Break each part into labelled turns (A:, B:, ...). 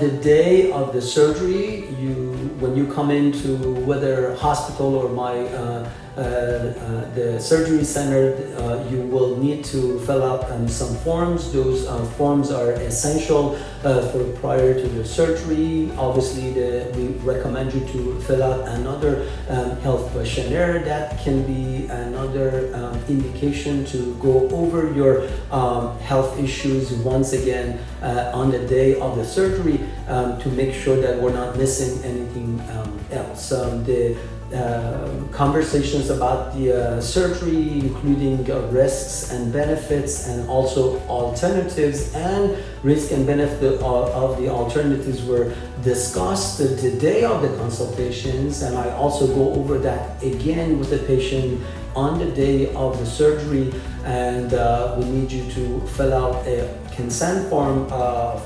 A: the day of the surgery, when you come into whether hospital or the surgery center, you will need to fill out some forms. Those forms are essential for prior to the surgery. Obviously, we recommend you to fill out another health questionnaire. That can be another indication to go over your health issues once again on the day of the surgery to make sure that we're not missing anything else. The conversations about the surgery, including risks and benefits, and also alternatives, and risk and benefit of the alternatives were discussed the day of the consultations, and I also go over that again with the patient on the day of the surgery. And we need you to fill out a consent form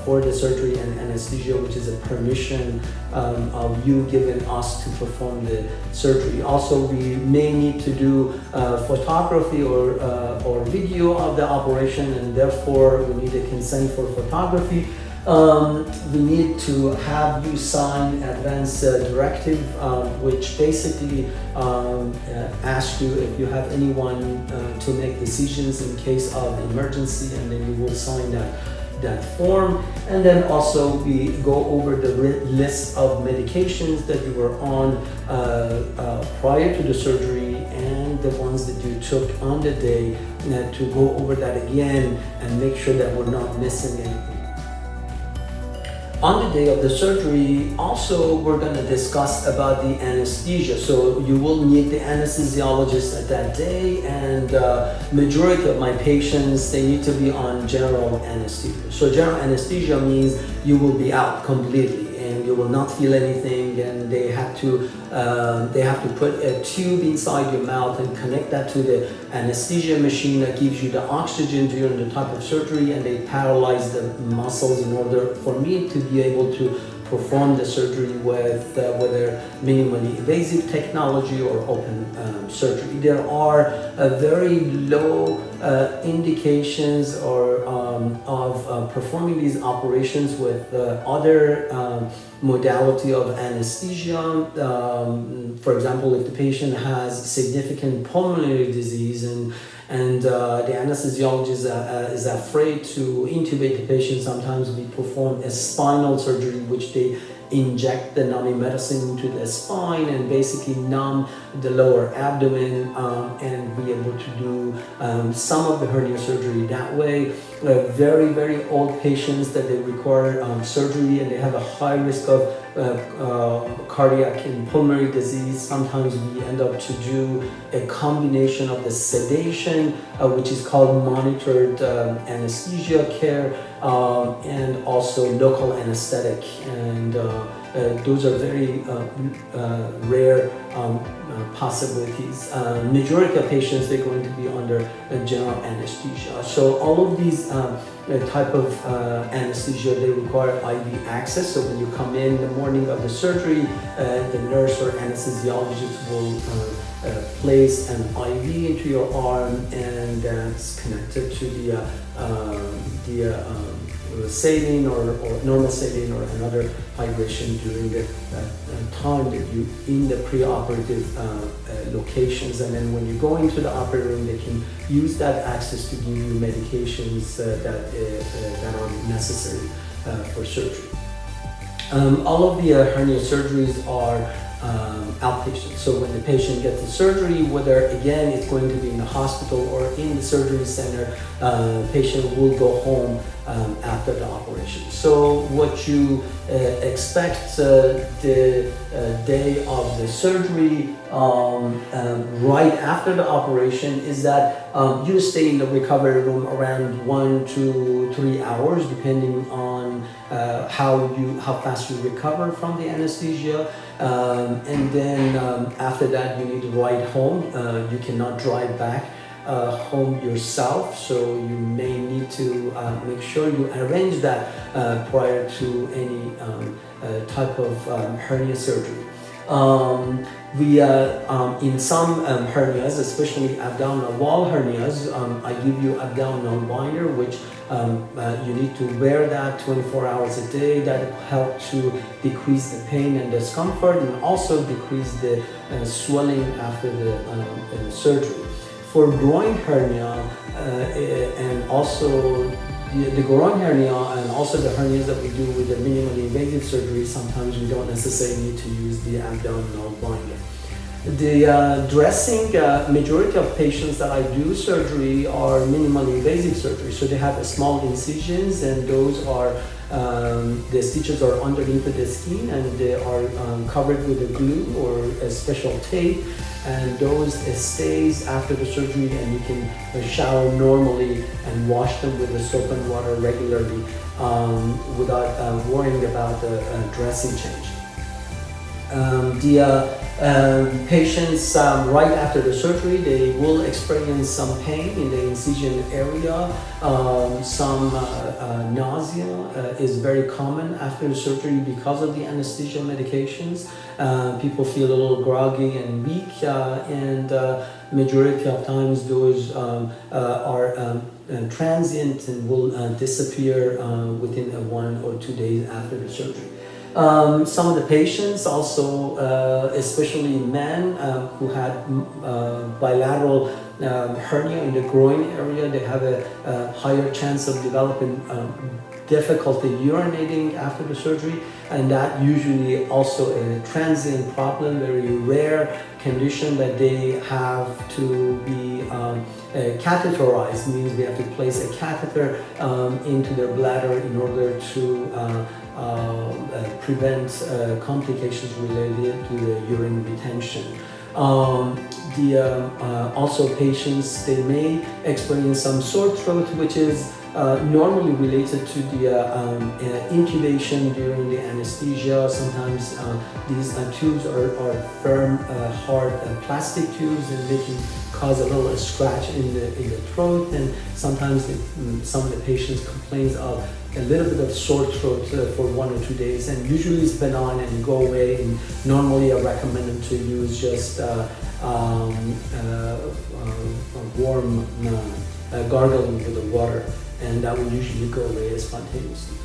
A: for the surgery and anesthesia, which is a permission of you giving us to perform the surgery. Also, we may need to do photography or video of the operation, and therefore we need a consent for photography. We need to have you sign advance directive, which basically asks you if you have anyone to make decisions in case of emergency, and then you will sign that form. And then also we go over the list of medications that you were on prior to the surgery and the ones that you took on the day, to go over that again and make sure that we're not missing anything. On the day of the surgery, also, we're going to discuss about the anesthesia. So you will need the anesthesiologist at that day, and majority of my patients, they need to be on general anesthesia. So general anesthesia means you will be out completely and you will not feel anything, and they have to put a tube inside your mouth and connect that to the anesthesia machine that gives you the oxygen during the type of surgery, and they paralyze the muscles in order for me to be able to perform the surgery with whether minimally invasive technology or open surgery. There are very low indications or of performing these operations with other modality of anesthesia. For example, if the patient has significant pulmonary disease and the anesthesiologist is afraid to intubate the patient, sometimes we perform a spinal surgery, which they inject the numbing medicine into the spine and basically numb the lower abdomen, and be able to do some of the hernia surgery that way. Very, very old patients that they require surgery and they have a high risk of cardiac and pulmonary disease. Sometimes we end up to do a combination of the sedation, which is called monitored anesthesia care, and also local anesthetic, and those are very rare possibilities. Majority of patients, they're going to be under general anesthesia. So all of these type of anesthesia, they require IV access. So when you come in the morning of the surgery, the nurse or anesthesiologist will place an IV into your arm, and that's connected to the saline or normal saline or another hydration during the time that you in the preoperative locations. And then when you go into the operating room, they can use that access to give you medications that are necessary for surgery. All of the hernia surgeries are outpatient. So when the patient gets the surgery, whether again it's going to be in the hospital or in the surgery center, patient will go home after the operation. So what you expect the day of the surgery, right after the operation, is that you stay in the recovery room around 1 to 3 hours, depending on how fast you recover from the anesthesia, and then after that you need to ride home. You cannot drive back home yourself, so you may need to make sure you arrange that prior to any type of hernia surgery. In some hernias, especially abdominal wall hernias, I give you abdominal binder, which you need to wear that 24 hours a day. That help to decrease the pain and discomfort, and also decrease the swelling after the surgery. For groin hernia and also the groin hernia and also the hernias that we do with the minimally invasive surgery, sometimes we don't necessarily need to use the abdominal binder. The dressing, majority of patients that I do surgery are minimally invasive surgery. So they have small incisions, and those are, the stitches are underneath the skin, and they are covered with a glue or a special tape. And those stays after the surgery, and you can shower normally and wash them with the soap and water regularly without worrying about the dressing change. Patients right after the surgery, they will experience some pain in the incision area. Some nausea is very common after the surgery because of the anesthesia medications. People feel a little groggy and weak, and majority of times those are transient and will disappear within 1 or 2 days after the surgery. Some of the patients also, especially men who had bilateral hernia in the groin area, they have a higher chance of developing difficulty urinating after the surgery, and that usually also a transient problem, very rare condition that they have to be catheterized, means they have to place a catheter into their bladder in order to prevent complications related to the urine retention. Also patients, they may experience some sore throat, which is normally related to the intubation during the anesthesia. Sometimes these tubes are firm, hard plastic tubes, and they can cause a little scratch in the throat. And sometimes some of the patients complains of a little bit of sore throat for 1 or 2 days, and usually it's benign and go away. And normally I recommend them to use just warm gargling with the water, and that will usually go away spontaneously.